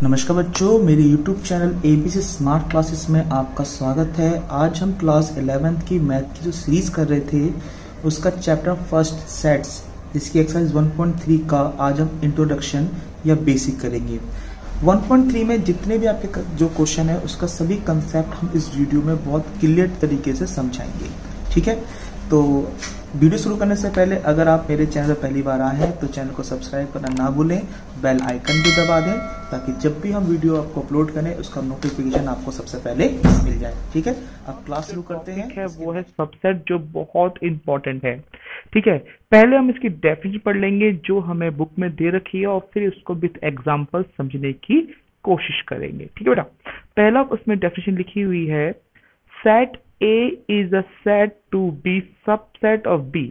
नमस्कार बच्चों, मेरे YouTube channel ABC smart classes में आपका स्वागत है। आज हम क्लास 11th की मैथ की जो सीरीज कर रहे थे उसका चैप्टर फर्स्ट सेट्स जिसकी एक्सरसाइज 1.3 का आज हम इंट्रोडक्शन या बेसिक करेंगे। 1.3 में जितने भी आपके जो क्वेश्चन है उसका सभी कंसेप्ट हम इस वीडियो में बहुत क्लियर तरीके से समझाएंगे। ठीक है, तो वीडियो शुरू करने से पहले अगर आप मेरे चैनल पर पहली बार आए हैं तो चैनल को सब्सक्राइब करना ना भूलें, बेल आइकन भी दबा दें ताकि जब भी हम वीडियो आपको अपलोड करें उसका नोटिफिकेशन आपको सबसे पहले मिल जाए। ठीक है, अब क्लास शुरू करते हैं। वो है सबसेट, जो बहुत इंपॉर्टेंट है। ठीक है, पहले हम इसकी डेफिनेशन पढ़ लेंगे जो हमें बुक में दे रखी है और फिर इसको विद एग्जांपल समझने की कोशिश करेंगे। ठीक है बेटा, पहला उसमें डेफिनेशन लिखी हुई है, set A is a set to be subset of B।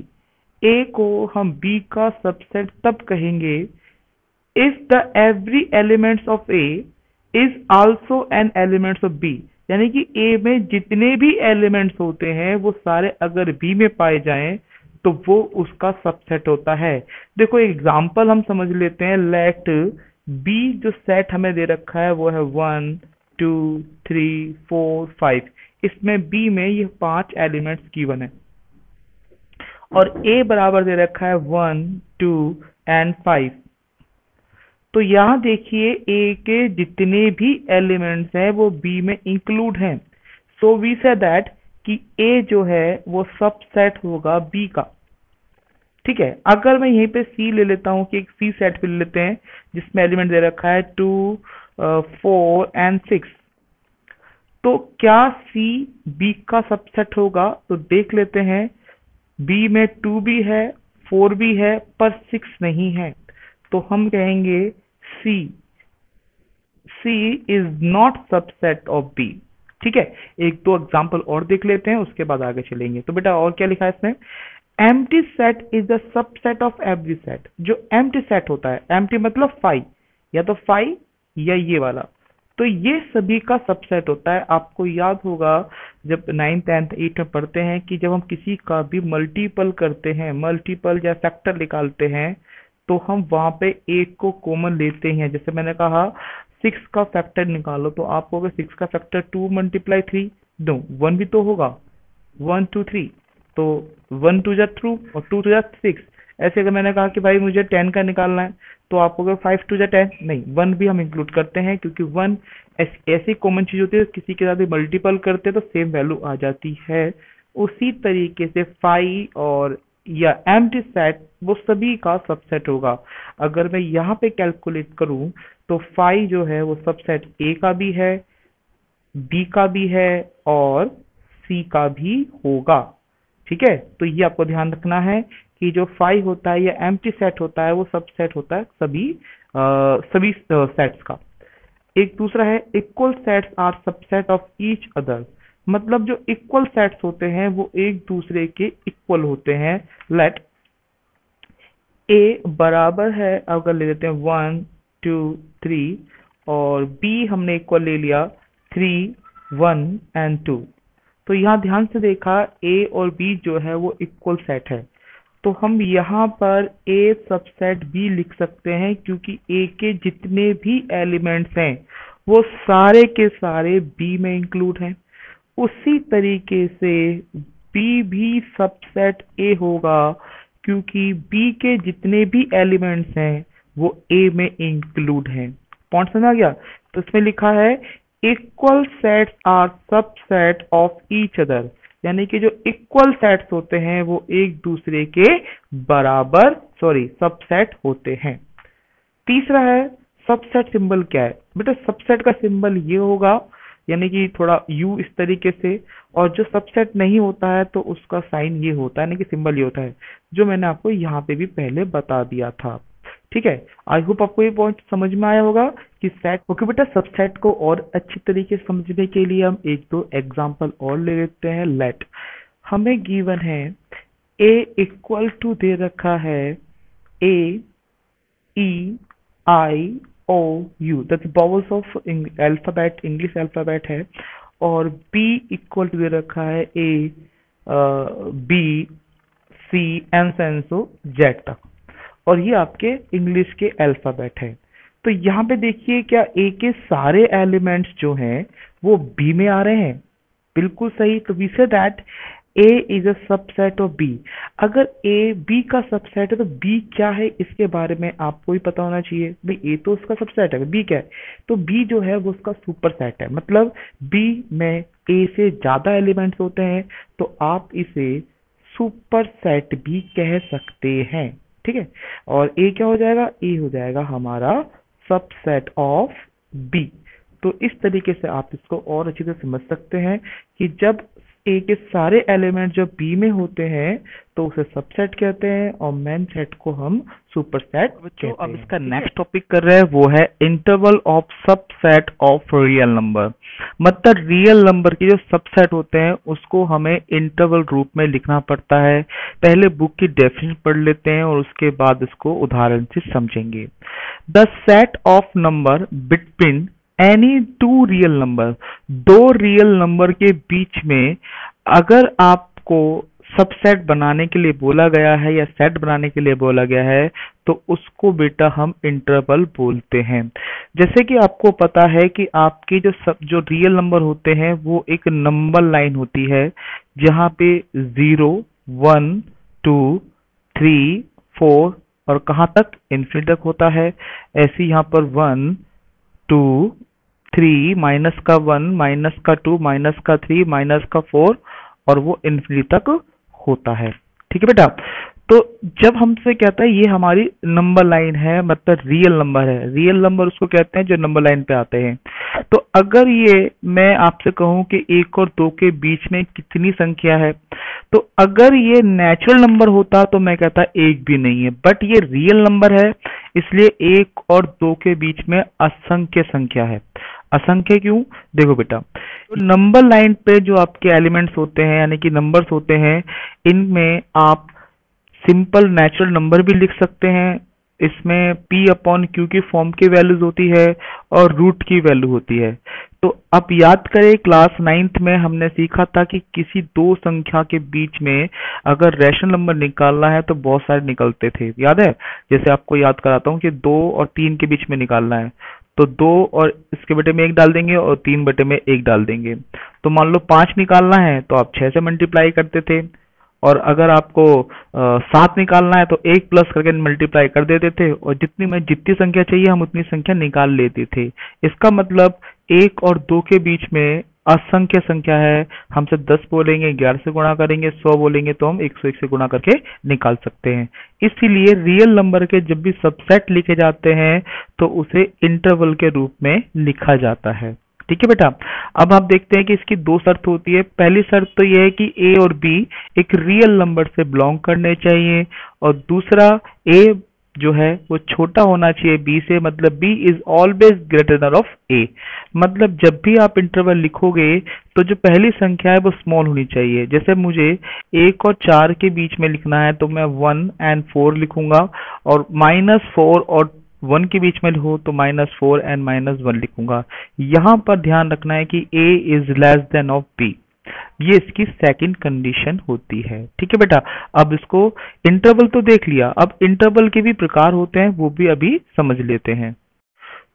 A को हम B का सबसेट तब कहेंगे if the every elements of A is also an elements of B। यानी कि A में जितने भी एलिमेंट्स होते हैं वो सारे अगर B में पाए जाएं तो वो उसका सबसेट होता है। देखो एग्जांपल हम समझ लेते हैं। लेट B जो सेट हमें दे रखा है वो है 1 2 3 4 5। इसमें B में ये 5 एलिमेंट्स गिवन है और A बराबर दे रखा है 1 2 एंड 5। तो यहाँ देखिए A के जितने भी एलिमेंट्स हैं वो B में इंक्लूड हैं। सो वी से दैट कि A जो है वो सबसेट होगा B का। ठीक है, अगर मैं यहीं पे C ले लेता हूँ कि एक C सेट पे ले लेते हैं जिसमें एलिमेंट दे रखा है 2 4 एंड 6, तो क्या C B का सबसेट होगा? तो देख लेते हैं। B में 2 भी है 4 भी है पर 6 नहीं है, तो हम कहेंगे C is not subset of B। ठीक है, एक दो एग्जांपल और देख लेते हैं उसके बाद आगे चलेंगे। तो बेटा और क्या लिखा है इसमें, empty set is the subset of every set. जो एम्प्टी सेट होता है, एम्प्टी मतलब 5, या तो 5 या ये वाला, तो ये सभी का सबसेट होता है। आपको याद होगा जब 9th 10th 8th में पढ़ते हैं कि जब हम किसी का भी मल्टीपल करते हैं, मल्टीपल या फैक्टर निकालते हैं, तो हम वहां पे एक को कॉमन लेते हैं। जैसे मैंने कहा 6 का फैक्टर निकालो, तो आप होगा 6 का फैक्टर 2 × 3, नो 1 भी तो होगा, 1 2 3, तो 1 2 जा 2 और 2 2 जा 6। ऐसे अगर मैंने कहा कि भाई मुझे 10 का निकालना है, तो आप होगा 5 2 जा 10, नहीं 1 भी हम इंक्लूड करते हैं क्योंकि 1 ऐसी कॉमन चीज होती है, किसी के साथ भी मल्टीपल करते हैं तो सेम वैल्यू आ जाती है। उसी तरीके से 5 और या एम्प्टी सेट वो सभी का सबसेट होगा। अगर मैं यहाँ पे कैलकुलेट करूं तो 5 जो है वो सबसेट A का भी है, B का भी है और C का भी होगा। ठीक है, तो ये आपको ध्यान रखना है कि जो 5 होता है या एम्प्टी सेट होता है वो सबसेट होता है सभी सेट्स का। एक दूसरा है, equal sets are subset of each other. मतलब जो इक्वल सेट्स होते हैं वो एक दूसरे के इक्वल होते हैं। लेट A बराबर है, अगर ले लेते हैं 1 2 3 और B हमने इक्वल ले लिया 3 1 एंड 2, तो यहाँ ध्यान से देखा A और B जो है वो इक्वल सेट है, तो हम यहाँ पर A सबसेट B लिख सकते हैं क्योंकि A के जितने भी एलिमेंट्स हैं वो सारे के सारे B में इंक्लूड हैं। उसी तरीके से B भी सबसेट A होगा क्योंकि B के जितने भी एलिमेंट्स हैं वो A में इंक्लूड हैं। पॉइंट समझ आ गया? तो इसमें लिखा है equal sets are subset of each other, यानी कि जो इक्वल सेट्स होते हैं वो एक दूसरे के बराबर सबसेट होते हैं। तीसरा है, सबसेट सिंबल क्या है? बेटा सबसेट का सिंबल ये होगा, यानी कि थोड़ा यू इस तरीके से, और जो सबसेट नहीं होता है तो उसका साइन ये होता है, यानी कि सिंबल ये होता है, जो मैंने आपको यहाँ पे भी पहले बता दिया था। ठीक है, आई होप आपको ये पॉइंट समझ में आया होगा कि सेट। ओके बेटा, सबसेट को और अच्छी तरीके से समझने के लिए हम एक दो एग्जांपल और ले लेते हैं। लेट हमें गिवन है A इक्वल टू दे रखा है A E I O U, that's vowels of alphabet, English alphabet है, और B इक्वल टू दे रखा है A B C and so Z तक, और ये आपके इंग्लिश के अल्फाबेट है। तो यहाँ पे देखिए क्या ए के सारे एलिमेंट्स जो हैं वो बी में आ रहे हैं। बिल्कुल सही। तो we say that A is a subset of B. अगर ए बी का सबसेट है तो बी क्या है इसके बारे में आपको ही पता होना चाहिए। भाई ए तो उसका सबसेट है, बी क्या है? तो बी जो है वो उसका सुपर सेट है। मतलब बी में ए से ज्यादा एलिमेंट्स होते हैं तो आप इसे सुपर सेट भी कह सकते हैं। ठीक है। और ए क्या हो जाएगा? ए हो जाएगा हमारा सबसेट ऑफ बी। तो इस तरीके से आप इसको और अच्छी तरह समझ सकते हैं कि जब ए के सारे एलिमेंट जब बी में होते हैं तो उसे सबसेट कहते हैं और मेन सेट को हम सुपरसेट कहते हैं। अब इसका नेक्स्ट टॉपिक कर रहे हैं वो है interval of subset of real number. मतलब रियल नंबर के जो सबसेट होते हैं उसको हमें इंटरवल रूप में लिखना पड़ता है। पहले बुक की डेफिनेशन पढ़ लेते हैं और उसके बाद इसको उदाहरण से समझेंगे। The set of number between any two real number, दो रियल नंबर के बीच में अगर आपको सबसेट बनाने के लिए बोला गया है या सेट बनाने के लिए बोला गया है तो उसको बेटा हम इंटरवल बोलते हैं। जैसे कि आपको पता है कि आपके जो रियल नंबर होते हैं वो एक नंबर लाइन होती है जहां पे 0, 1, 2, 3, 4 और कहां तक? इन्फिनिटी तक होता है। ऐसे यहाँ पर 1, 2, 3, माइनस का 1, माइनस का 2, माइनस का 3, माइनस का 4 और वो इन्फिनिटी तक होता है। ठीक है बेटा। तो जब हमसे कहता है ये हमारी नंबर लाइन है मतलब रियल नंबर है। रियल नंबर उसको कहते हैं जो नंबर लाइन पे आते हैं। तो अगर ये मैं आपसे कहूं कि 1 और 2 के बीच में कितनी संख्या है तो अगर ये नेचुरल नंबर होता तो मैं कहता एक भी नहीं है, बट ये रियल नंबर है इसलिए 1 और 2 के बीच में असंख्य संख्या है। असंख्य क्यों? देखो बेटा, तो नंबर लाइन पे जो आपके एलिमेंट्स होते हैं यानी कि नंबर्स होते हैं इनमें आप सिंपल नेचुरल नंबर भी लिख सकते हैं। इसमें p अपॉन क्यू की फॉर्म की वैल्यूज होती है और रूट की वैल्यू होती है। तो आप याद करें क्लास 9th में हमने सीखा था कि किसी दो संख्या के बीच में अगर रैशनल नंबर निकालना है तो बहुत सारे निकलते थे, याद है? जैसे आपको याद कराता हूँ कि 2 और 3 के बीच में निकालना है तो 2 और इसके बटे में 1 डाल देंगे और 3 बटे में 1 डाल देंगे। तो मान लो 5 निकालना है तो आप 6 से मल्टीप्लाई करते थे और अगर आपको 7 निकालना है तो 1 प्लस करके मल्टीप्लाई कर देते थे और जितनी संख्या चाहिए हम उतनी संख्या निकाल लेते थे। इसका मतलब 1 और 2 के बीच में असंख्य संख्या है। हमसे 10 बोलेंगे 11 से गुणा करेंगे, 100 बोलेंगे तो हम 101 से गुणा करके निकाल सकते हैं। इसीलिए रियल नंबर के जब भी सबसेट लिखे जाते हैं तो उसे इंटरवल के रूप में लिखा जाता है। ठीक है बेटा। अब आप देखते हैं कि इसकी दो शर्त होती है। पहली शर्त तो यह है कि ए और बी एक रियल नंबर से बिलोंग करने चाहिए और दूसरा ए जो है वो छोटा होना चाहिए बी से, मतलब B is always greater than of A. मतलब जब भी आप इंटरवल लिखोगे तो जो पहली संख्या है वो स्मॉल होनी चाहिए। जैसे मुझे 1 और 4 के बीच में लिखना है तो मैं 1 और 4 लिखूंगा और -4 और 1 के बीच में हो तो -4 एंड -1 लिखूंगा। यहां पर ध्यान रखना है कि a is less than of b, ये इसकी सेकंड कंडीशन होती है। ठीक है बेटा। अब इसको इंटरवल तो देख लिया, अब इंटरवल के भी प्रकार होते हैं वो भी अभी समझ लेते हैं।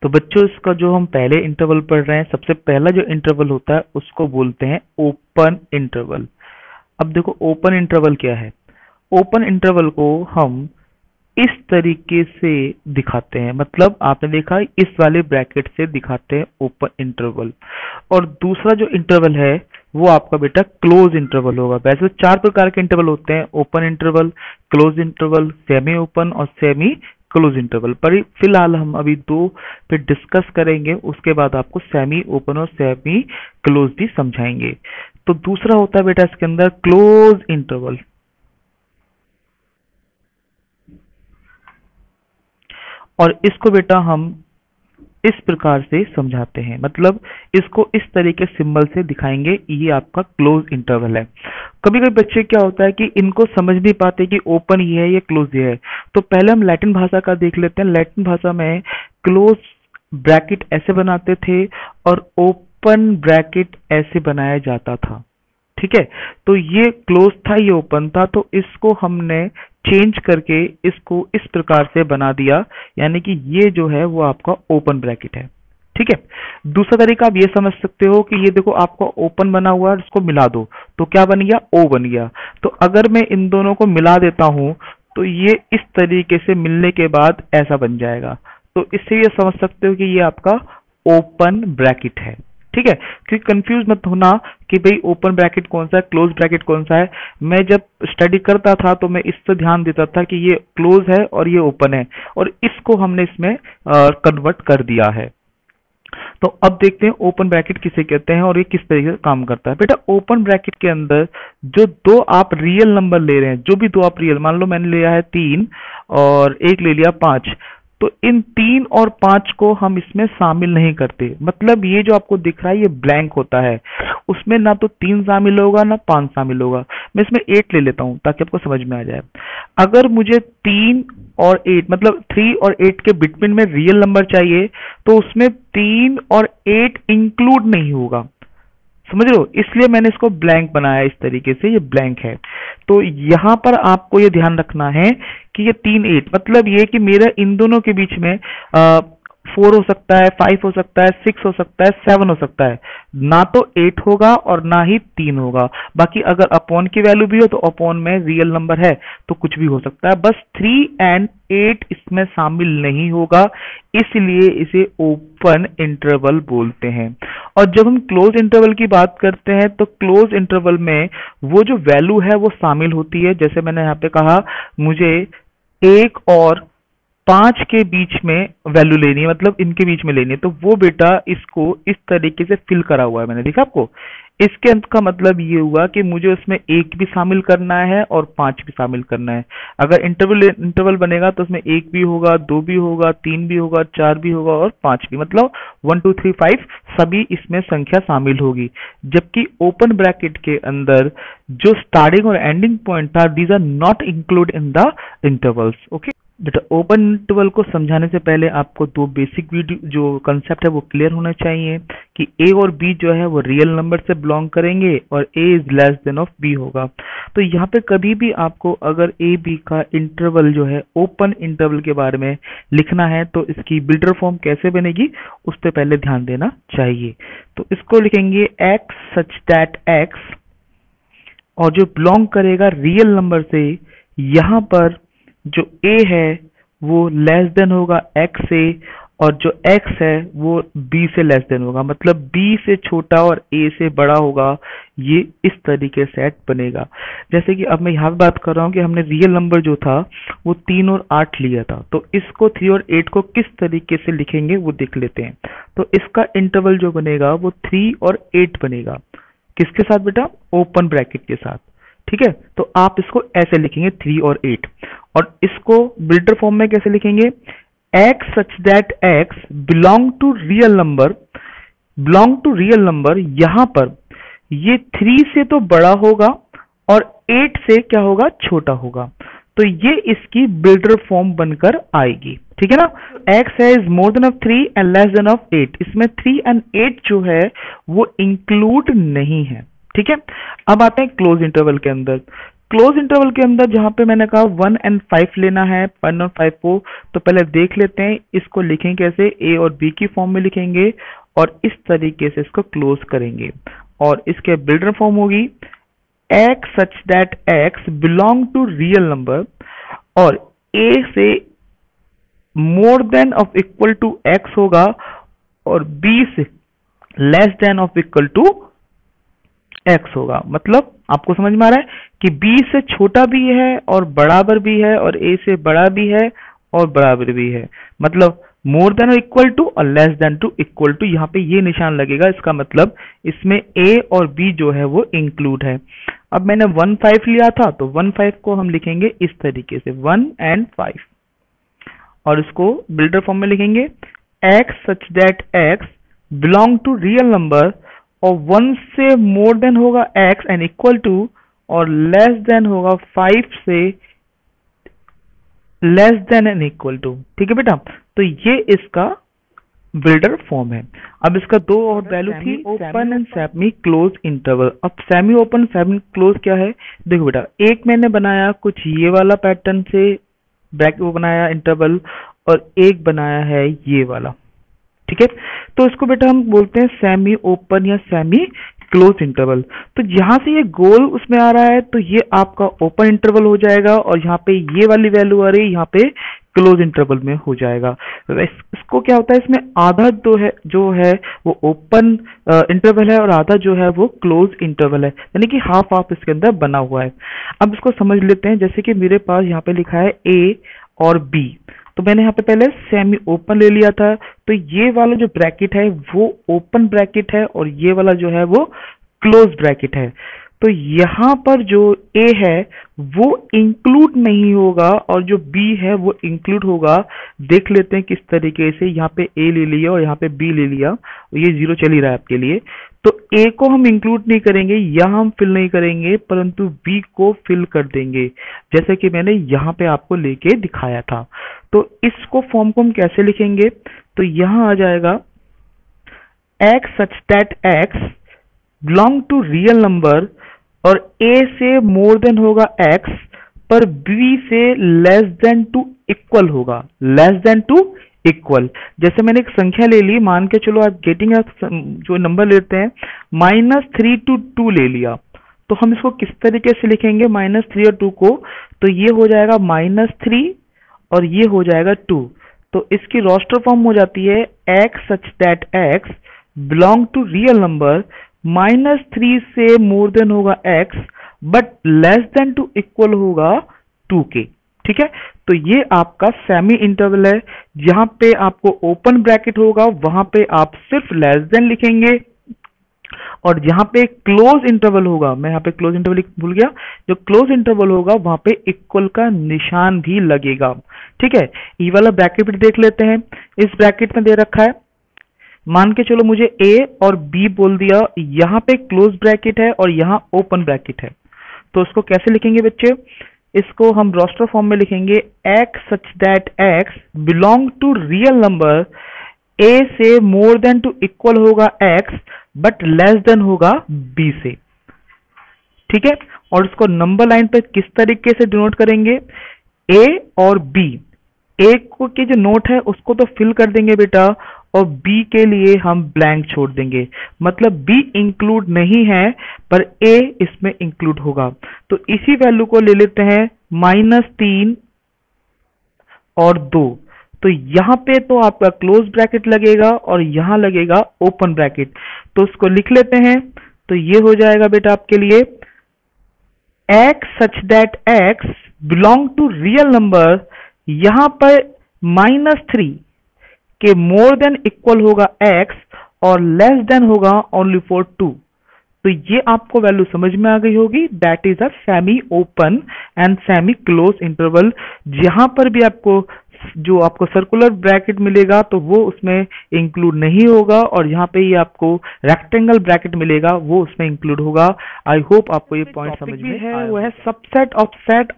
तो बच्चों इसका जो हम पहले इंटरवल पढ़ रहे हैं सबसे पहला जो इंटरवल होता है उसको बोलते हैं ओपन इंटरवल। अब देखो ओपन इंटरवल क्या है। ओपन इंटरवल को हम इस तरीके से दिखाते हैं, मतलब आपने देखा इस वाले ब्रैकेट से दिखाते हैं ओपन इंटरवल। और दूसरा जो इंटरवल है वो आपका बेटा क्लोज इंटरवल होगा। वैसे 4 प्रकार के इंटरवल होते हैं, open interval, close interval, semi open और सेमी क्लोज इंटरवल। पर फिलहाल हम अभी 2 पे डिस्कस करेंगे, उसके बाद आपको सेमी ओपन और सेमी क्लोज भी समझाएंगे। तो दूसरा होता है बेटा इसके अंदर क्लोज इंटरवल। और इसको बेटा हम इस प्रकार से समझाते हैं, मतलब इसको इस तरीके सिंबल से दिखाएंगे, ये आपका क्लोज इंटरवल है। कभी कभी बच्चे क्या होता है कि इनको समझ नहीं पाते कि ओपन ये है या क्लोज ये है। तो पहले हम लैटिन भाषा का देख लेते हैं। लैटिन भाषा में क्लोज ब्रैकेट ऐसे बनाते थे और ओपन ब्रैकेट ऐसे बनाया जाता था। ठीक है। तो ये क्लोज था ये ओपन था, तो इसको हमने चेंज करके इसको इस प्रकार से बना दिया, यानी कि ये जो है वो आपका ओपन ब्रैकेट है। ठीक है, दूसरा तरीका आप ये समझ सकते हो कि ये देखो आपका ओपन बना हुआ है, इसको मिला दो तो क्या बन गया, ओ बन गया। तो अगर मैं इन दोनों को मिला देता हूं तो ये इस तरीके से मिलने के बाद ऐसा बन जाएगा। तो इससे ये समझ सकते हो कि ये आपका ओपन ब्रैकेट है। ठीक है, क्योंकि कंफ्यूज मत होना कि भाई ओपन ब्रैकेट कौन सा है, क्लोज ब्रैकेट कौन सा है। मैं जब स्टडी करता था तो मैं इस पर ध्यान देता था कि ये क्लोज है और ये ओपन है, और इसको हमने इसमें कन्वर्ट कर दिया है। तो अब देखते हैं ओपन ब्रैकेट किसे कहते हैं और ये किस तरीके से काम करता है। बेटा ओपन ब्रैकेट के अंदर जो दो आप रियल नंबर ले रहे हैं, जो भी दो आप रियल, मान लो मैंने लिया है 3 और एक ले लिया 5, तो इन 3 और 5 को हम इसमें शामिल नहीं करते। मतलब ये जो आपको दिख रहा है ये ब्लैंक होता है, उसमें ना तो 3 शामिल होगा ना 5 शामिल होगा। मैं इसमें 8 ले लेता हूं ताकि आपको समझ में आ जाए। अगर मुझे 3 और 8 मतलब 3 और 8 के बिटवीन में रियल नंबर चाहिए तो उसमें 3 और 8 इंक्लूड नहीं होगा, समझ रहे हो, इसलिए मैंने इसको ब्लैंक बनाया इस तरीके से, ये ब्लैंक है। तो यहां पर आपको ये ध्यान रखना है कि ये 3 8 मतलब ये कि मेरा इन दोनों के बीच में 4 हो सकता है, 5 हो सकता है, 6 हो सकता है, 7 हो सकता है, ना तो 8 होगा और ना ही 3 होगा। बाकी अगर अपॉन की वैल्यू भी हो तो अपॉन में रियल नंबर है तो कुछ भी हो सकता है, बस 3 एंड 8 इसमें शामिल नहीं होगा, इसलिए इसे ओपन इंटरवल बोलते हैं। और जब हम क्लोज इंटरवल की बात करते हैं तो क्लोज इंटरवल में वो जो वैल्यू है वो शामिल होती है। जैसे मैंने यहाँ पे कहा मुझे 1 और 5 के बीच में वैल्यू लेनी है, मतलब इनके बीच में लेनी है, तो वो बेटा इसको इस तरीके से फिल करा हुआ है, मैंने देखा आपको। इसके अंत का मतलब ये हुआ कि मुझे उसमें 1 भी शामिल करना है और 5 भी शामिल करना है। अगर इंटरवल बनेगा तो उसमें 1 भी होगा, 2 भी होगा, 3 भी होगा, 4 भी होगा और 5 भी, मतलब 1 2 3 5 सभी इसमें संख्या शामिल होगी। जबकि ओपन ब्रैकेट के अंदर जो स्टार्टिंग और एंडिंग पॉइंट था, these are not include in the intervals. Okay बेटा, ओपन इंटरवल को समझाने से पहले आपको दो बेसिक वीडियो जो कंसेप्ट है वो क्लियर होना चाहिए कि ए और बी जो है वो रियल नंबर से बिलोंग करेंगे और A is less than of B होगा। तो यहाँ पे कभी भी आपको अगर ए बी का इंटरवल जो है ओपन इंटरवल के बारे में लिखना है तो इसकी बिल्डर फॉर्म कैसे बनेगी उस पर पहले ध्यान देना चाहिए। तो इसको लिखेंगे एक्स सच दैट एक्स, और जो बिलोंग करेगा रियल नंबर से, यहाँ पर जो a है वो लेस देन होगा x से और जो x है वो b से लेस देन होगा, मतलब b से छोटा और a से बड़ा होगा। ये इस तरीके से सेट बनेगा। जैसे कि अब मैं यहाँ पे बात कर रहा हूँ कि हमने रियल नंबर जो था वो 3 और 8 लिया था, तो इसको 3 और 8 को किस तरीके से लिखेंगे वो देख लेते हैं। तो इसका इंटरवल जो बनेगा वो 3 और 8 बनेगा। किसके साथ बेटा, ओपन ब्रैकेट के साथ। ठीक है, तो आप इसको ऐसे लिखेंगे 3 और 8, और इसको बिल्डर फॉर्म में कैसे लिखेंगे, x such that x belong to real number, belong to real number, यहां पर ये 3 से तो बड़ा होगा और 8 से क्या होगा, छोटा होगा। तो ये इसकी बिल्डर फॉर्म बनकर आएगी। ठीक है ना, x है is more than of 3 and less than of 8, इसमें 3 एंड 8 जो है वो इंक्लूड नहीं है। ठीक है, अब आते हैं क्लोज इंटरवल के अंदर। क्लोज इंटरवल के अंदर जहां पे मैंने कहा 1 and 5 लेना है, 1 और 5 को, तो पहले देख लेते हैं इसको लिखेंगे कैसे, ए और बी की फॉर्म में लिखेंगे और इस तरीके से इसको क्लोज करेंगे। और इसके बिल्डर फॉर्म होगी x such that x belong to real number, और a से more than of equal to x होगा और b से less than of equal to x होगा। मतलब आपको समझ में आ रहा है कि b से छोटा भी है और बराबर भी है और a से बड़ा भी है और बराबर भी है, मतलब मोर देन इक्वल टू और less than to equal to, यहाँ पे ये निशान लगेगा, इसका मतलब इसमें a और b जो है वो इंक्लूड है। अब मैंने 1 5 लिया था तो 1 5 को हम लिखेंगे इस तरीके से 1 and 5, और इसको बिल्डर फॉर्म में लिखेंगे x such that x belong to real number, और 1 से मोर देन होगा x एंड इक्वल टू, और लेस देन होगा 5 से less than and equal to. ठीक है बेटा, तो ये इसका बिल्डर फॉर्म है। अब इसका दो और वैल्यू थी, open and semi close interval. अब सेमी ओपन सेमी क्लोज क्या है, देखो बेटा, एक मैंने बनाया कुछ ये वाला पैटर्न से ब्रैकेट वो बनाया इंटरवल, और एक बनाया है ये वाला, ठीक है। तो इसको बेटा हम बोलते हैं सेमी ओपन या सेमी क्लोज इंटरवल। तो जहां से ये गोल उसमें आ रहा है तो ये आपका ओपन इंटरवल हो जाएगा, और यहाँ पे ये वाली वैल्यू आ रही है यहाँ पे क्लोज इंटरवल में हो जाएगा। तो इसको क्या होता है, इसमें आधा जो है वो ओपन इंटरवल है और आधा जो है वो क्लोज इंटरवल है, यानी कि हाफ हाफ इसके अंदर बना हुआ है। अब इसको समझ लेते हैं। जैसे कि मेरे पास यहाँ पे लिखा है ए और बी, तो मैंने यहाँ पे पहले सेमी ओपन ले लिया था, तो ये वाला जो ब्रैकेट है वो ओपन ब्रैकेट है और ये वाला जो है वो क्लोज ब्रैकेट है। तो यहाँ पर जो ए है वो इंक्लूड नहीं होगा और जो बी है वो इंक्लूड होगा। देख लेते हैं किस तरीके से। यहाँ पे ए ले लिया और यहाँ पे बी ले लिया, ये जीरो चल ही रहा है आपके लिए। तो ए को हम इंक्लूड नहीं करेंगे, यहाँ हम फिल नहीं करेंगे, परंतु बी को फिल कर देंगे, जैसे कि मैंने यहाँ पे आपको लेके दिखाया था। तो इसको फॉर्म को हम कैसे लिखेंगे, तो यहाँ आ जाएगा x such that x belong to real number, और a से मोर देन होगा x, पर b से लेस देन टू इक्वल होगा, लेस देन टू इक्वल। जैसे मैंने एक संख्या ले ली, मान के चलो आप गेटिंग जो नंबर लेते हैं -3 to 2 ले लिया, तो हम इसको किस तरीके से लिखेंगे -3 और 2 को, तो ये हो जाएगा -3 और ये हो जाएगा 2। तो इसकी रोस्टर फॉर्म हो जाती है x such that x belong to real number, -3 से मोर देन होगा x, but less than to equal होगा 2 के, ठीक है। तो ये आपका सेमी इंटरवल है। जहां पे आपको ओपन ब्रैकेट होगा वहां पे आप सिर्फ लेस देन लिखेंगे, और जहां पे क्लोज इंटरवल होगा, मैं यहाँ पे क्लोज इंटरवल भूल गया, जो क्लोज इंटरवल होगा वहां पे इक्वल का निशान भी लगेगा, ठीक है। ये वाला ब्रैकेट भी देख लेते हैं। इस ब्रैकेट में दे रखा है, मान के चलो मुझे ए और बी बोल दिया, यहाँ पे क्लोज ब्रैकेट है और यहाँ ओपन ब्रैकेट है। तो उसको कैसे लिखेंगे बच्चे, इसको हम रोस्टर फॉर्म में लिखेंगे x such that x belong to real number, a से मोर देन टू इक्वल होगा x, बट लेस देन होगा b से, ठीक है। और इसको नंबर लाइन पे किस तरीके से डिनोट करेंगे, a और b, a को के जो नोट है उसको तो फिल कर देंगे बेटा, और b के लिए हम ब्लैंक छोड़ देंगे, मतलब b इंक्लूड नहीं है पर a इसमें इंक्लूड होगा। तो इसी वैल्यू को ले लेते हैं -3 और 2, तो यहां पे तो आपका क्लोज ब्रैकेट लगेगा और यहां लगेगा ओपन ब्रैकेट। तो उसको लिख लेते हैं, तो ये हो जाएगा बेटा आपके लिए x such that x belong to real number, यहां पर -3 के मोर देन इक्वल होगा x और लेस देन होगा ओनली फॉर 2। तो ये आपको वैल्यू समझ में आ गई होगी। That is a semi open and semi close interval. जहां पर भी आपको जो आपको सर्कुलर ब्रैकेट मिलेगा तो वो उसमें इंक्लूड नहीं होगा, और यहाँ पे ये आपको रेक्टेंगल ब्रैकेट मिलेगा वो उसमें इंक्लूड होगा। आई होप आपको ये पॉइंट समझ में है। वो है subset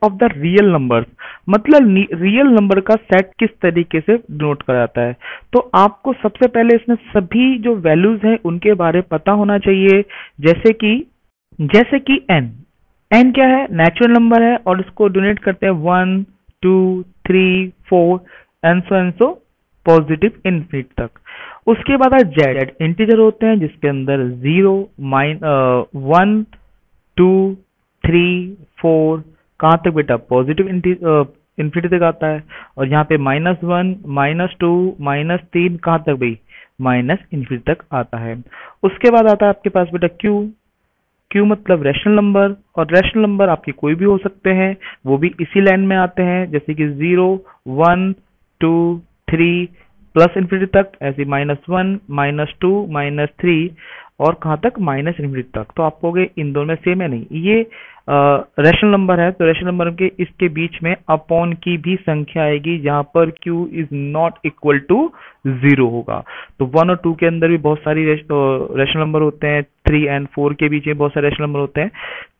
of the real numbers, मतलब रियल नंबर का सेट किस तरीके से डिनोट करा जाता है। तो आपको सबसे पहले इसमें सभी जो वैल्यूज हैं उनके बारे पता होना चाहिए, जैसे कि n क्या है, नेचुरल नंबर है, और इसको डोनेट करते हैं 1 2 3 4 एंड सो पॉजिटिव इनफिनिट तक। उसके बाद जेड इंटीजर होते हैं जिसके अंदर 0 1 2 3 4 कहां तक बेटा पॉजिटिव इन्फिनिटी तक आता है, और यहाँ पे -1 -2 -3 कहां तक भाई -इन्फिनिटी तक आता है। उसके बाद आता है आपके पास बेटा क्यू मतलब रैशनल नंबर, और रैशनल नंबर आपके कोई भी हो सकते हैं, वो भी इसी लाइन में आते हैं, जैसे कि 0 1 2 3 प्लस इन्फिनिटी तक, ऐसे -1 -2 -3 और कहां तक -इन्फिनिटी तक। तो आप कहोगे इन दोनों में सेम है, नहीं, ये रैशनल नंबर है, तो रैशनल नंबर के इसके बीच में अपॉन की भी संख्या आएगी जहां पर q is not equal to 0 होगा। तो 1 और 2 के अंदर भी बहुत सारी रैशनल नंबर होते हैं, 3 और 4 के बीच में बहुत सारे रैशनल नंबर होते हैं।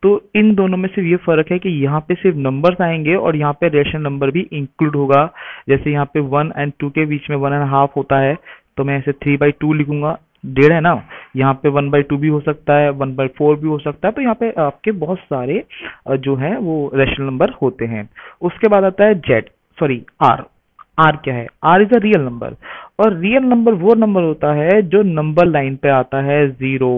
तो इन दोनों में सिर्फ ये फर्क है कि यहाँ पे सिर्फ नंबर्स आएंगे और यहाँ पे रैशनल नंबर भी इंक्लूड होगा। जैसे यहाँ पे 1 और 2 के बीच में 1.5 होता है, तो मैं इसे 3/2 लिखूंगा, 1.5 है ना, यहाँ पे 1/2 भी हो सकता है, 1/4 भी हो सकता है, तो यहाँ पे आपके बहुत सारे जो है वो रेशनल नंबर होते हैं। उसके बाद आता है आर। आर क्या है? R is a real number, और रियल नंबर वो नंबर होता है जो नंबर लाइन पे आता है 0,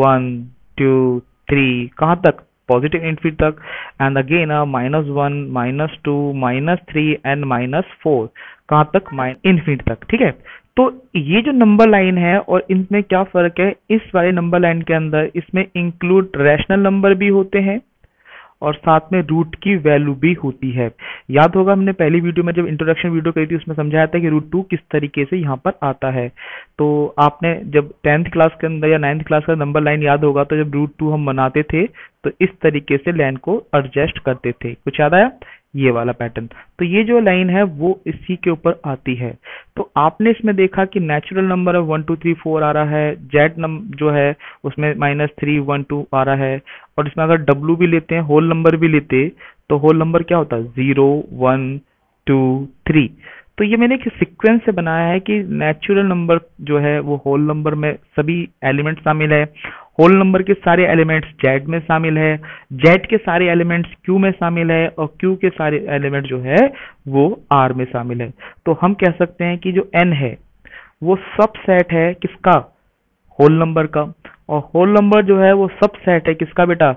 1, 2, 3, कहाँ तक? पॉजिटिव इनफिनिटी तक। एंड अगेन -1, -2, -3 एंड -4, कहाँ तक? इनफिनिटी तक। ठीक है, तो ये जो नंबर लाइन है और इनमें क्या फर्क है, इस वाले नंबर लाइन के अंदर इसमें इंक्लूड रैशनल नंबर भी होते हैं और साथ में रूट की वैल्यू भी होती है। याद होगा हमने पहली वीडियो में जब इंट्रोडक्शन वीडियो करी थी उसमें समझाया था कि √2 किस तरीके से यहाँ पर आता है। तो आपने जब 10th क्लास के अंदर या 9th क्लास का नंबर लाइन याद होगा, तो जब √2 हम बनाते थे तो इस तरीके से लाइन को एडजस्ट करते थे। कुछ याद आया? ये वाला पैटर्न। तो ये जो लाइन है वो इसी के ऊपर आती है। तो आपने इसमें देखा कि नेचुरल नंबर है 1 2 3 4 आ रहा है, जेड नंबर जो है उसमें -3 1 2 आ रहा है, और इसमें अगर डब्ल्यू भी लेते हैं, होल नंबर भी लेते, तो होल नंबर क्या होता है? 0 1 2 3। तो ये मैंने एक सीक्वेंस से बनाया है कि नेचुरल नंबर जो है वो होल नंबर में सभी एलिमेंट शामिल है, होल नंबर के सारे एलिमेंट्स जेड में शामिल है, जेड के सारे एलिमेंट्स क्यू में शामिल है, और क्यू के सारे एलिमेंट जो है वो आर में शामिल है। तो हम कह सकते हैं कि जो एन है वो सबसेट है किसका? होल नंबर का। और होल नंबर जो है वो सबसेट है किसका बेटा?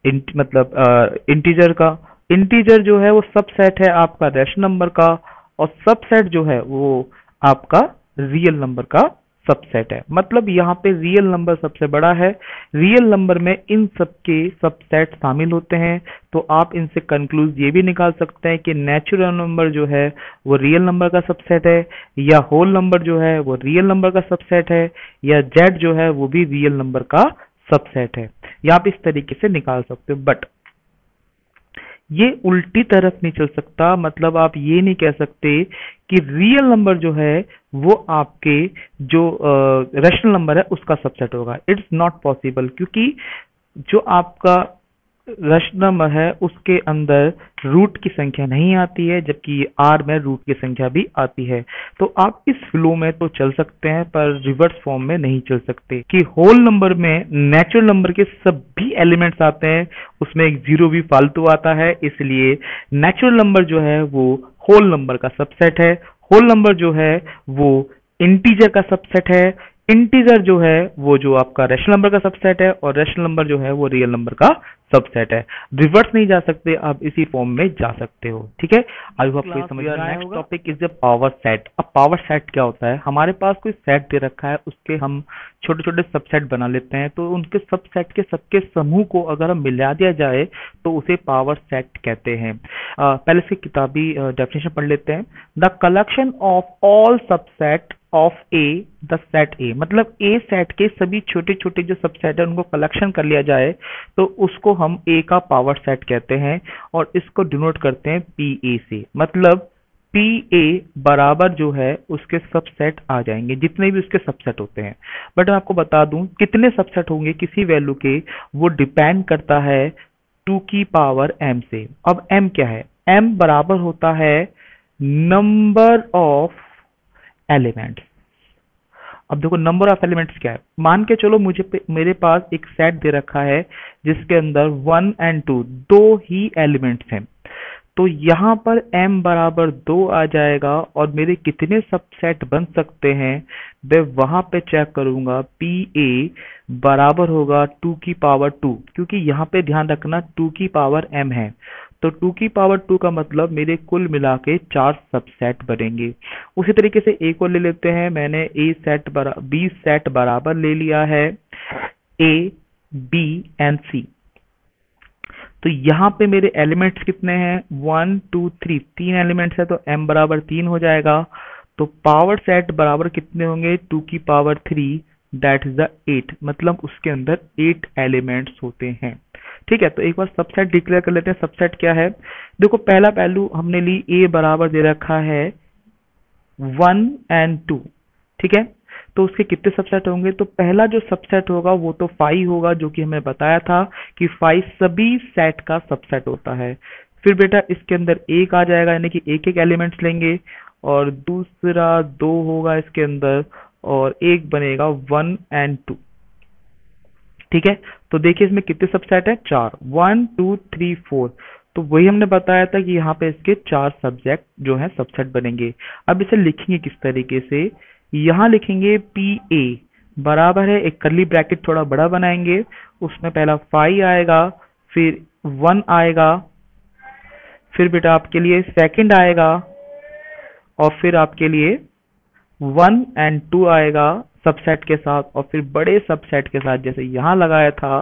इंटीजर का। इंटीजर जो है वो सबसेट है आपका रैशनल नंबर का, और सबसेट जो है वो आपका रियल नंबर का सबसेट है। मतलब यहाँ पे रियल नंबर सबसे बड़ा है, रियल नंबर में इन सबके सबसेट शामिल होते हैं। तो आप इनसे कंक्लूज ये भी निकाल सकते हैं कि नेचुरल नंबर जो है वो रियल नंबर का सबसेट है, या होल नंबर जो है वो रियल नंबर का सबसेट है, या जेड जो है वो भी रियल नंबर का सबसेट है। या आप इस तरीके से निकाल सकते हो, बट ये उल्टी तरफ नहीं चल सकता। मतलब आप ये नहीं कह सकते कि रियल नंबर जो है वो आपके जो रैशनल नंबर है उसका सबसेट होगा। इट्स नॉट पॉसिबल, क्योंकि जो आपका रैशनल नंबर है उसके अंदर रूट की संख्या नहीं आती है, जबकि आर में रूट की संख्या भी आती है। तो आप इस फ्लो में तो चल सकते हैं पर रिवर्स फॉर्म में नहीं चल सकते कि होल नंबर में नेचुरल नंबर के सभी एलिमेंट्स आते हैं, उसमें एक जीरो भी फालतू आता है, इसलिए नेचुरल नंबर जो है वो होल नंबर का सबसेट है, होल नंबर जो है वो इंटीजर का सबसेट है, इंटीजर जो है वो जो आपका रैशनल नंबर का सबसेट है, और रैशनल नंबर जो है वो रियल नंबर का सबसेट है। रिवर्स नहीं जा सकते, आप इसी फॉर्म में जा सकते हो। ठीक है, आई होप आपको समझ में आया होगा। Next topic is the power set. अब पावर सेट क्या होता है? हमारे पास कोई सेट दे रखा है, उसके हम छोटे छोटे सबसेट बना लेते हैं, तो उनके सबसेट के सबके समूह को अगर हम मिला दिया जाए तो उसे पावर सेट कहते हैं। पहले से किताबी डेफिनेशन पढ़ लेते हैं। The collection of all subset of A the set ए, मतलब ए सेट के सभी छोटे छोटे जो सबसेट है उनको कलेक्शन कर लिया जाए तो उसको हम ए का पावर सेट कहते हैं, और इसको डिनोट करते हैं पी ए से। मतलब पी ए बराबर जो है उसके सबसेट आ जाएंगे, जितने भी उसके सबसेट होते हैं। बट मैं आपको बता दूं कितने सबसेट होंगे किसी वैल्यू के, वो डिपेंड करता है 2 की पावर m से। अब m क्या है? m बराबर होता है नंबर ऑफ एलिमेंट्स। अब देखो नंबर ऑफ एलिमेंट्स क्या है। मान के चलो मेरे पास एक सेट दे रखा है जिसके अंदर 1 और 2 दो ही एलिमेंट्स हैं, तो यहाँ पर m बराबर 2 आ जाएगा, और मेरे कितने सबसेट बन सकते हैं मैं वहां पे चेक करूंगा। पी ए बराबर होगा 2 की पावर 2, क्योंकि यहाँ पे ध्यान रखना 2 की पावर m है, तो 2 की पावर 2 का मतलब मेरे कुल मिला के 4 सबसेट बनेंगे। उसी तरीके से ए को ले लेते हैं। मैंने बी सेट बराबर ले लिया है ए बी एंड सी। तो यहाँ पे मेरे एलिमेंट्स कितने हैं? 1 2 3, 3 एलिमेंट्स है, तो m बराबर 3 हो जाएगा। तो पावर सेट बराबर कितने होंगे? 2 की पावर 3 दैट इज द 8, मतलब उसके अंदर 8 एलिमेंट्स होते हैं। ठीक है, तो एक बार सबसेट डिक्लेयर कर लेते हैं। सबसेट क्या है? देखो पहला पहलू हमने ली a बराबर दे रखा है 1 और 2। ठीक है, तो उसके कितने सबसेट होंगे? तो पहला जो सबसेट होगा वो तो 5 होगा, जो कि हमें बताया था कि 5 सभी सेट का सबसेट होता है। फिर बेटा इसके अंदर एक आ जाएगा, यानी कि एक एक एलिमेंट्स लेंगे, और दूसरा 2 होगा इसके अंदर, और एक बनेगा 1 and 2। ठीक है, तो देखिए इसमें कितने सबसेट है, 4, 1 2 3 4। तो वही हमने बताया था कि यहाँ पे इसके 4 सब्जेक्ट जो है सबसेट बनेंगे। अब इसे लिखेंगे किस तरीके से, यहाँ लिखेंगे पी ए बराबर है, एक कर्ली ब्रैकेट थोड़ा बड़ा बनाएंगे, उसमें पहला 5 आएगा, फिर 1 आएगा, फिर बेटा आपके लिए सेकंड आएगा, और फिर आपके लिए 1 and 2 आएगा सबसेट के साथ, और फिर बड़े सबसेट के साथ जैसे यहाँ लगाया था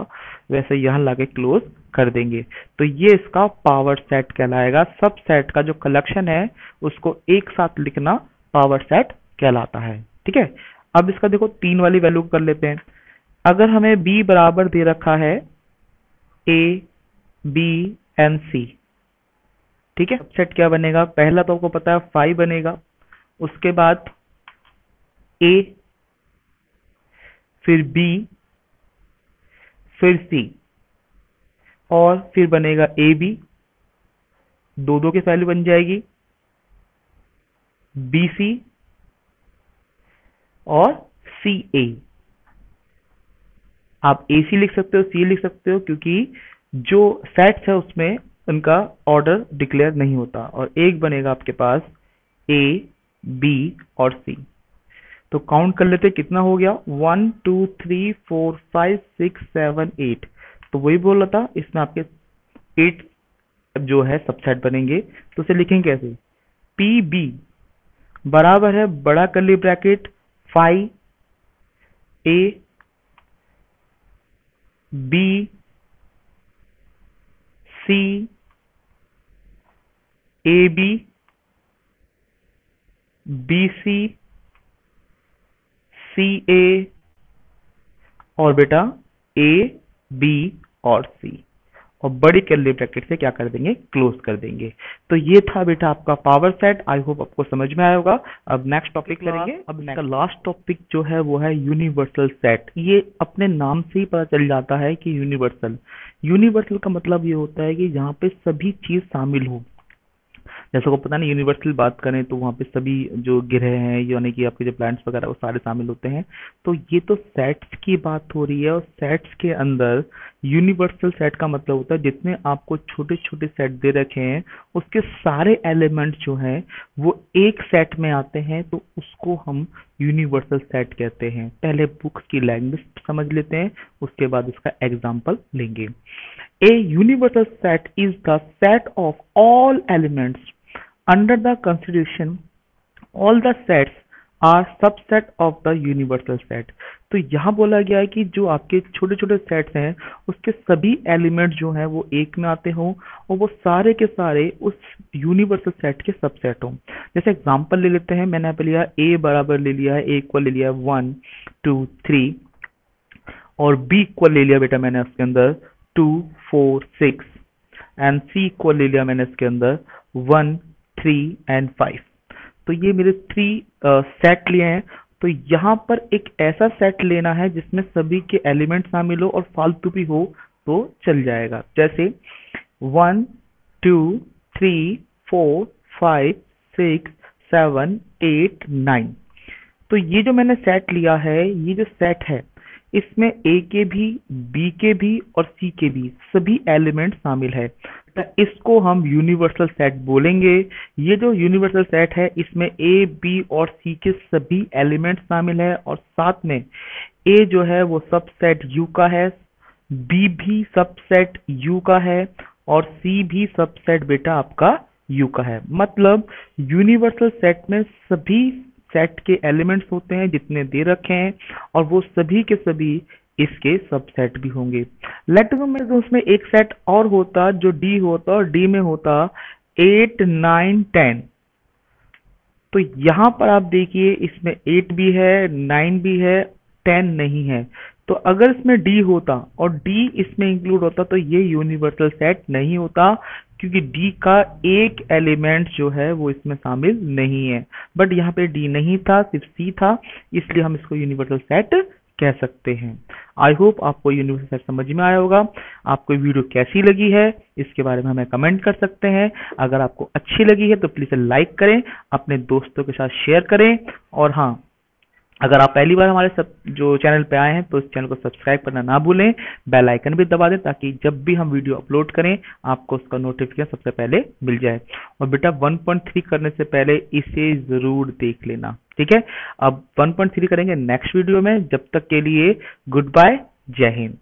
वैसे यहाँ लगा क्लोज कर देंगे। तो ये इसका पावर सेट कहलाएगा। सबसेट का जो कलेक्शन है उसको एक साथ लिखना पावर सेट कहलाता है। ठीक है, अब इसका देखो 3 वाली वैल्यू कर लेते हैं। अगर हमें b बराबर दे रखा है a b and c, ठीक है, सबसेट क्या बनेगा, पहला तो आपको पता है 5 बनेगा, उसके बाद a, फिर b, फिर c, और फिर बनेगा ए बी, दो की वैल्यू बन जाएगी, बी सी और सी ए। आप ए सी लिख सकते हो, सी लिख सकते हो, क्योंकि जो सेट्स है उसमें उनका ऑर्डर डिक्लेयर नहीं होता। और एक बनेगा आपके पास ए बी और सी। तो काउंट कर लेते कितना हो गया, 1 2 3 4 5 6 7 8। तो वही बोल रहा था, इसमें आपके 8 जो है सबसेट बनेंगे। तो इसे लिखेंगे कैसे, पी बी बराबर है बड़ा curly bracket 5 A B C A B B C C A और बेटा ए बी और सी, और बड़ी कर्ली ब्रैकेट से क्या कर देंगे, क्लोज कर देंगे। तो ये था बेटा आपका पावर सेट। आई होप आपको समझ में आया होगा। अब नेक्स्ट टॉपिक करेंगे। अब इसका लास्ट टॉपिक जो है वो है यूनिवर्सल सेट। ये अपने नाम से ही पता चल जाता है कि यूनिवर्सल। यूनिवर्सल का मतलब ये होता है कि जहाँ पे सभी चीज शामिल हो। जैसे को पता नहीं, यूनिवर्सल बात करें तो वहाँ पे सभी जो ग्रह हैं यानी कि आपके जो प्लैनेट्स वगैरह वो सारे शामिल होते हैं। तो ये तो सेट्स की बात हो रही है, और सेट्स के अंदर यूनिवर्सल सेट का मतलब होता है जितने आपको छोटे छोटे सेट दे रखे हैं उसके सारे एलिमेंट्स जो हैं वो एक सेट में आते हैं, तो उसको हम यूनिवर्सल सेट कहते हैं। पहले बुक्स की लैंग्वेज समझ लेते हैं, उसके बाद इसका एग्जाम्पल लेंगे। A universal set is the set of all elements under the consideration. All the sets are subset of the universal set. तो यहाँ बोला गया है कि जो आपके छोटे छोटे सेट्स हैं उसके सभी एलिमेंट्स जो हैं वो एक में आते हों, और वो सारे के सारे उस यूनिवर्सल सेट के सबसेट हों। जैसे एग्जांपल ले लेते हैं, मैंने यहाँ पे लिया A बराबर ले लिया है, A इक्वल ले लिया है 1 2 3, और B इक्वल ले लिया बेटा मैंने उसके अंदर 2 4 6, एंड C इक्वल ले लिया मैंने इसके अंदर 1 3 एंड 5। तो ये मेरे 3 सेट लिए हैं। तो यहाँ पर एक ऐसा सेट लेना है जिसमें सभी के एलिमेंट शामिल हो और फालतू भी हो तो चल जाएगा। जैसे 1 2 3 4 5 6 7 8 9। तो ये जो मैंने सेट लिया है, ये जो सेट है इसमें A के भी, B के भी और C के भी सभी एलिमेंट शामिल है। तो इसको हम यूनिवर्सल सेट बोलेंगे। ये जो यूनिवर्सल सेट है इसमें A, B और C के सभी एलिमेंट शामिल है, और साथ में A जो है वो सबसेट U का है, B भी सबसेट U का है, और C भी सबसेट बेटा आपका U का है। मतलब यूनिवर्सल सेट में सभी सेट के एलिमेंट्स होते हैं जितने दे रखे हैं, और वो सभी के सभी इसके सबसेट भी होंगे। लेट में उसमें एक सेट और होता जो D होता, और D में होता 8 9 10। तो यहाँ पर आप देखिए इसमें 8 भी है, 9 भी है, 10 नहीं है। तो अगर इसमें D होता और D इसमें इंक्लूड होता तो ये यूनिवर्सल सेट नहीं होता, क्योंकि D का एक एलिमेंट जो है वो इसमें शामिल नहीं है। बट यहाँ पे D नहीं था, सिर्फ C था, इसलिए हम इसको यूनिवर्सल सेट कह सकते हैं। आई होप आपको यूनिवर्सल सेट समझ में आया होगा। आपको वीडियो कैसी लगी है इसके बारे में हमें कमेंट कर सकते हैं। अगर आपको अच्छी लगी है तो प्लीज लाइक करें, अपने दोस्तों के साथ शेयर करें, और हाँ, अगर आप पहली बार हमारे जो चैनल पे आए हैं तो इस चैनल को सब्सक्राइब करना ना भूलें, बेल आइकन भी दबा दें ताकि जब भी हम वीडियो अपलोड करें आपको उसका नोटिफिकेशन सबसे पहले मिल जाए। और बेटा 1.3 करने से पहले इसे जरूर देख लेना, ठीक है। अब 1.3 करेंगे नेक्स्ट वीडियो में। जब तक के लिए गुड बाय, जय हिंद।